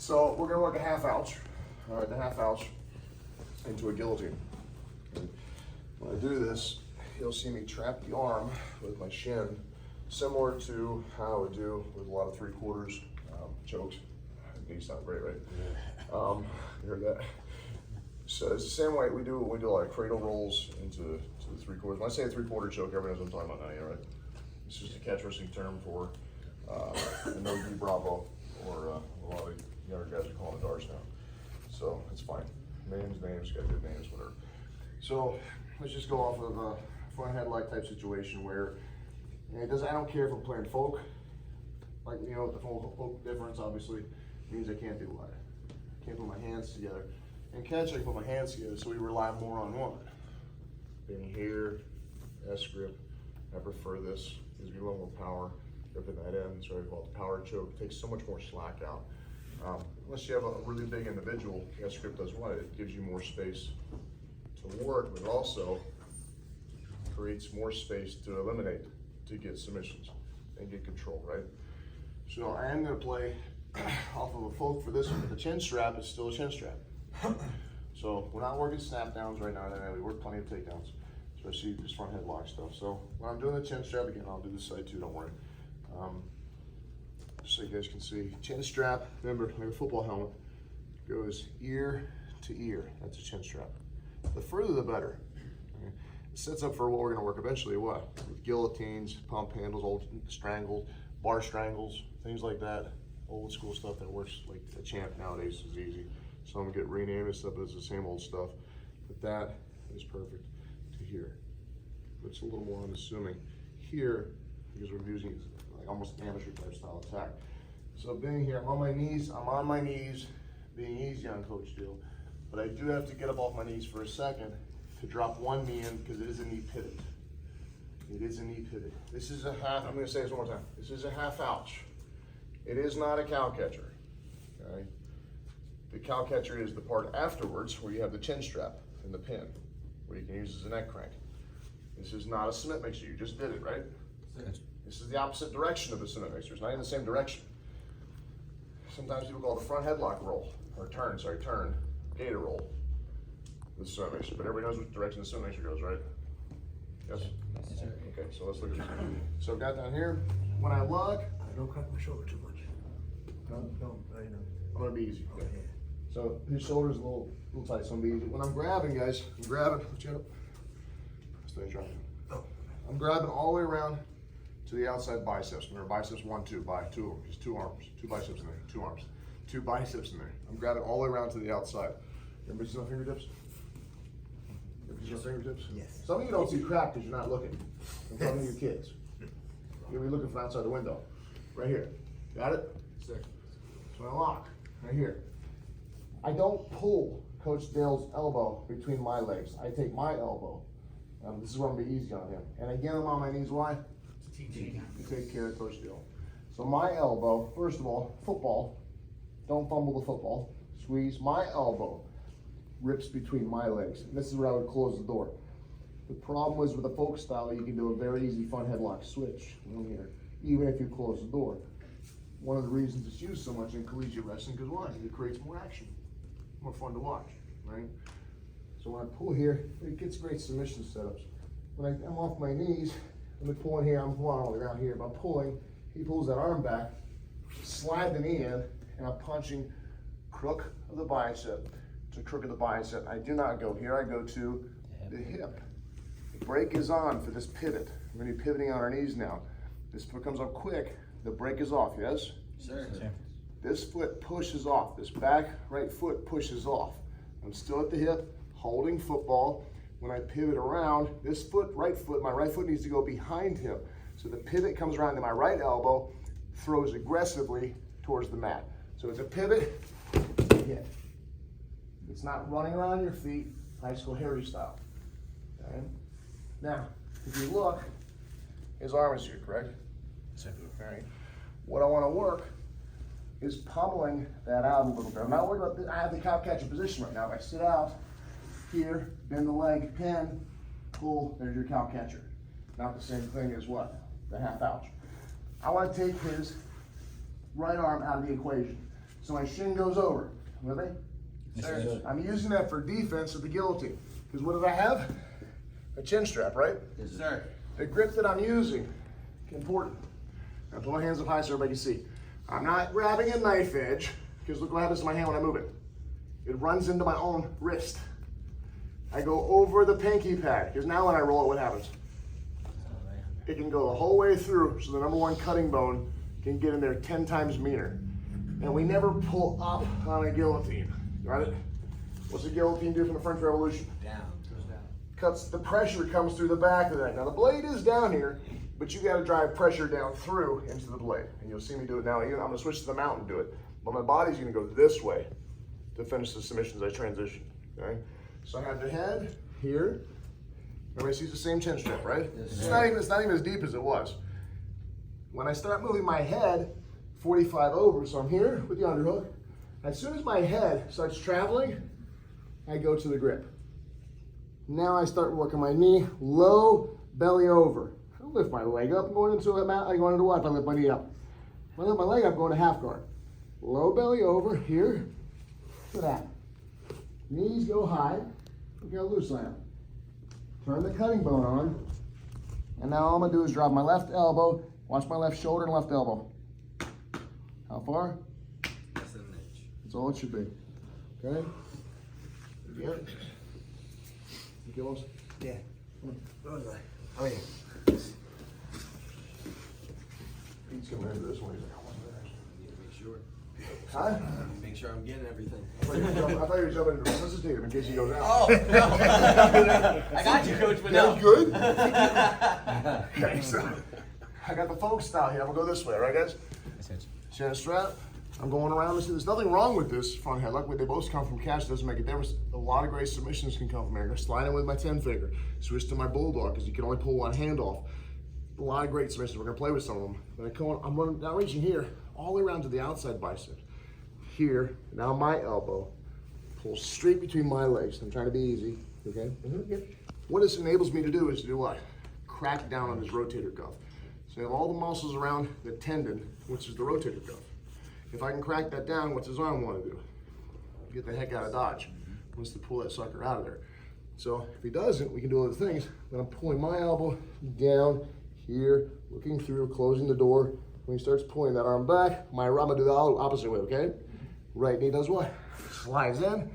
So we're gonna work a half Alch. All right, the half Alch into a guillotine. And when I do this, you'll see me trap the arm with my shin, similar to how I would do with a lot of 3/4 chokes. These sound great, right? Yeah. You heard that? So it's the same way we do a lot of cradle rolls into the 3/4. When I say a 3/4 choke, everyone knows what I'm talking about now, right? It's just a catch wrestling term for a no-gi bravo, or a lot of younger guys are calling it ours now. So it's fine. Names, got good names, whatever. So let's just go off of a front headlock type situation where it doesn't. I don't care if I'm playing folk. Like, you know, the folk difference obviously means I can't do what? I can't put my hands together. In catch, I can put my hands together, so we rely more on one. Being here, S grip. I prefer this. Gives me a little more power. Grip at that end. It's what I call the power choke. It takes so much more slack out. Unless you have a really big individual, S grip does what? It gives you more space to work, but it also creates more space to eliminate, to get submissions and get control, right? So I am going to play off of a folk for this one, but the chin strap is still a chin strap. So we're not working snap downs right now, we work plenty of takedowns, especially this front headlock stuff. So when I'm doing the chin strap, again, I'll do this side too, don't worry. So you guys can see, chin strap, remember, like a football helmet, goes ear to ear. That's a chin strap. The further the better. Okay? It sets up for what we're going to work eventually, what? With guillotines, pump handles, old strangles, bar strangles, things like that. Old school stuff that works like a champ nowadays is easy. Some get renamed and stuff, but it's the same old stuff. But that is perfect to here. But it's a little more unassuming here because we're using like almost amateur type style attack. So being here, I'm on my knees, being easy on Coach Deal. But I do have to get up off my knees for a second to drop one knee in because it is a knee pivot. It is a knee pivot. This is a half, I'm gonna say this one more time. This is a half Alch. It is not a cow catcher, okay? The cow catcher is the part afterwards where you have the chin strap and the pin, where you can use as a neck crank. This is not a cement mixer, you just did it, right? This is the opposite direction of the cement mixer, it's not in the same direction. Sometimes people call it a front headlock roll, or turn, gator roll with cement mixer, but everybody knows which direction the cement mixer goes, right? Yes? Yes, sir. Okay, so let's look at this. So I've got down here, when I look, I don't crack my shoulder too much. No, I know. I'm gonna be easy. Okay. So his shoulder's a little tight, so I'm gonna be easy. When I'm grabbing, guys, I'm grabbing, lift you up. Stay dropping. Oh. I'm grabbing all the way around to the outside biceps. Remember, biceps 1, 2, two of them, just 2 arms, 2 biceps in there, 2 arms, 2 biceps in there. I'm grabbing all the way around to the outside. Everybody see my fingertips? Everybody see my fingertips? Yes. Some of you don't see crap because you're not looking. I'm talking to your kids. You're gonna be looking from outside the window. Right here. Got it? Sir. So I lock, right here. I don't pull Coach Dale's elbow between my legs. I take my elbow. This is where I'm gonna be easy on him. And again, I'm on my knees, why? You take care of Coach Dale. So my elbow, first of all, football, don't fumble the football. Squeeze, my elbow rips between my legs. And this is where I would close the door. The problem is with the folk style, you can do a very easy front headlock switch in here, even if you close the door. One of the reasons it's used so much in collegiate wrestling, because why? It creates more action, more fun to watch, right? So when I pull here, it gets great submission setups. When I'm off my knees, I'm pulling here, I'm pulling all the way around here, but I'm pulling, he pulls that arm back, slide the knee in, and I'm punching crook of the bicep to crook of the bicep. I do not go here, I go to the hip. The brake is on for this pivot. We're gonna be pivoting on our knees now. This foot comes up quick, the brake is off, yes? Sir. This foot pushes off, this back right foot pushes off. I'm still at the hip, holding football. When I pivot around, this foot, right foot, my right foot needs to go behind him. So the pivot comes around to my right elbow, throws aggressively towards the mat. So it's a pivot, hit. It's not running around your feet, high school Harry style. Okay? Now, if you look, his arm is here, correct? Sir. All right. What I want to work is pummeling that out a little bit. I'm not worried about this. I have the cow catcher position right now. If I sit out here, bend the leg, pin, pull, there's your cow catcher. Not the same thing as what? The half Alch. I want to take his right arm out of the equation. So my shin goes over. With me? Sir. I'm using that for defense of the guillotine. Because what did I have? A chin strap, right? Yes, sir. The grip that I'm using, important. Now put my hands up high so everybody can see. I'm not grabbing a knife edge, because look what happens to my hand when I move it. It runs into my own wrist. I go over the pinky pad, because now when I roll it, what happens? It can go the whole way through, so the number one cutting bone can get in there 10 times meaner. And we never pull up on a guillotine, got it? What's a guillotine do from the French Revolution? Down. Goes down. Cuts, the pressure comes through the back of that. Now the blade is down here, but you gotta drive pressure down through into the blade. And you'll see me do it now. I'm gonna switch to the mount and do it. But my body's gonna go this way to finish the submissions as I transition, okay? So I have the head here. Everybody sees the same chin strap, right? Yes, It's sir. not even as deep as it was. When I start moving my head 45 over, so I'm here with the underhook. As soon as my head starts traveling, I go to the grip. Now I start working my knee, low, belly over. I don't lift my leg up, I'm going into a mat, I'm going into what if I lift my knee up? If I lift my leg up, I'm going to half guard. Low belly over, here, to that. Knees go high, look how loose I am. Turn the cutting bone on, and now all I'm gonna do is drop my left elbow, watch my left shoulder and left elbow. How far? Less than an inch. That's all it should be. Okay? You get it? You get most? Yeah. Come on. Oh, yeah. Pete's coming into this one. He's like, I want that. Need to make sure. Huh? Make sure I'm getting everything. I thought you were jumping into resuscitative in case he goes out. Oh, no. I got you, coach, but Yeah, no. you good? Okay, so I got the folk style here. I'm gonna go this way, right, guys? Chin strap. I'm going around this. There's nothing wrong with this front headlock. They both come from catch. Doesn't make a difference. A lot of great submissions can come from here. I'm gonna slide in with my 10 finger. Switch to my bulldog because you can only pull one hand off. A lot of great submissions. We're gonna play with some of them. But I'm running, not reaching here, all the way around to the outside bicep. Here, now my elbow. Pull straight between my legs. I'm trying to be easy. Okay? What this enables me to do is to do what? Crack down on this rotator cuff. So you have all the muscles around the tendon, which is the rotator cuff. If I can crack that down, what's his arm want to do? Get the heck out of Dodge. Wants to pull that sucker out of there. So if he doesn't, we can do other things. Then I'm pulling my elbow down here, looking through, closing the door. When he starts pulling that arm back, I'm gonna do the opposite way, okay? Right knee does what? Slides in,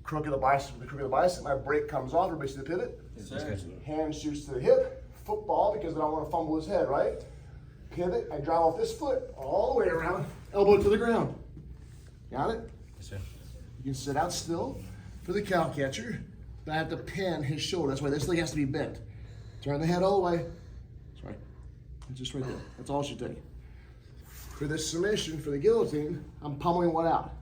crook of the bicep, my break comes off, everybody see the pivot? Yes, sir. Hand shoots to the hip, football, because I don't want to fumble his head, right? Pivot, I drive off this foot, all the way around, elbow to the ground. Got it? Yes, sir. You can sit out still for the cow catcher, but I have to pin his shoulder. That's why this leg has to be bent. Turn the head all the way. Sorry, it's just right there. That's all it should take. For this submission, for the guillotine, I'm pummeling what out?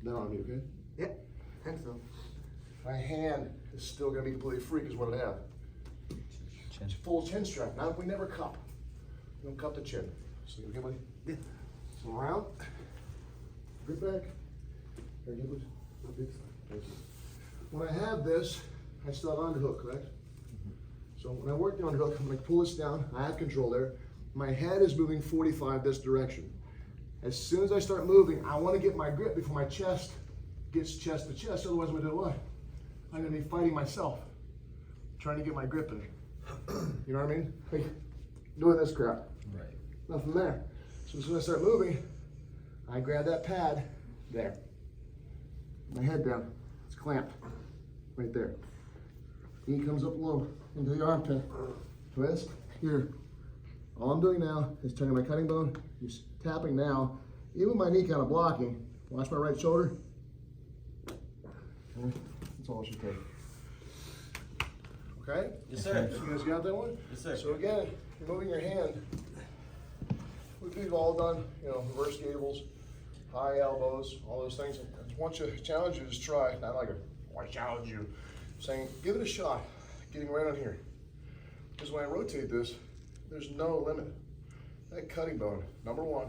That on me, okay? Yeah. I think so. My hand is still gonna be completely free because what did I have? It's full chin strap. Now we never cup. We don't cup the chin. So you okay, buddy? Yeah. So around. Grip back. Very good. Thank you. When I have this, I still have underhook, correct? So when I work the underhook, I'm gonna pull this down. I have control there. My head is moving 45 this direction. As soon as I start moving, I want to get my grip before my chest gets chest to chest. Otherwise, I'm gonna do what? I'm gonna be fighting myself, trying to get my grip in. You know what I mean? Like doing this crap. Right. Nothing there. So as soon as I start moving, I grab that pad there. My head down. It's clamped right there. Knee comes up low into the armpit. Twist here. All I'm doing now is turning my cutting bone. Just tapping now. Even my knee kind of blocking. Watch my right shoulder. That's all it should take. Okay? Yes, sir. You guys got that one? Yes, sir. So again, you're moving your hand. We've all done, reverse gables, high elbows, all those things. I want you to challenge you to try. Not like I challenge you. Saying, give it a shot. Getting right on here. Because when I rotate this, there's no limit. That cutting bone, number one,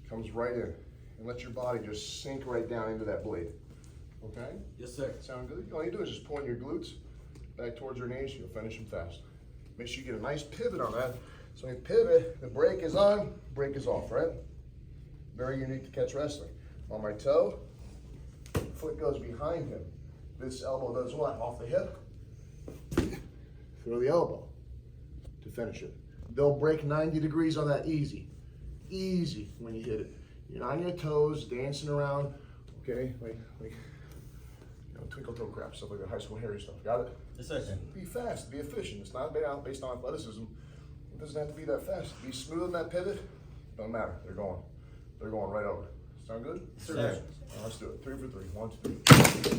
comes right in and let your body just sink right down into that blade. Okay? Yes, sir. Sound good? All you do is just point your glutes back towards your knees. You'll finish them fast. Make sure you get a nice pivot on that. So when you pivot, the brake is on, brake is off, right? Very unique to catch wrestling. On my toe, foot goes behind him. This elbow does what? Off the hip, throw the elbow to finish it. They'll break 90 degrees on that easy. Easy when you hit it. You're on your toes, dancing around, okay? Like you know, twinkle toe crap, stuff like that, high school hairy stuff. Got it? Yes, sir. Be fast, be efficient. It's not based on athleticism. It doesn't have to be that fast. Be smooth on that pivot. Don't matter. They're going right over. Sound good? Sir. Let's do it. 3 for 3. 1, 2, 3.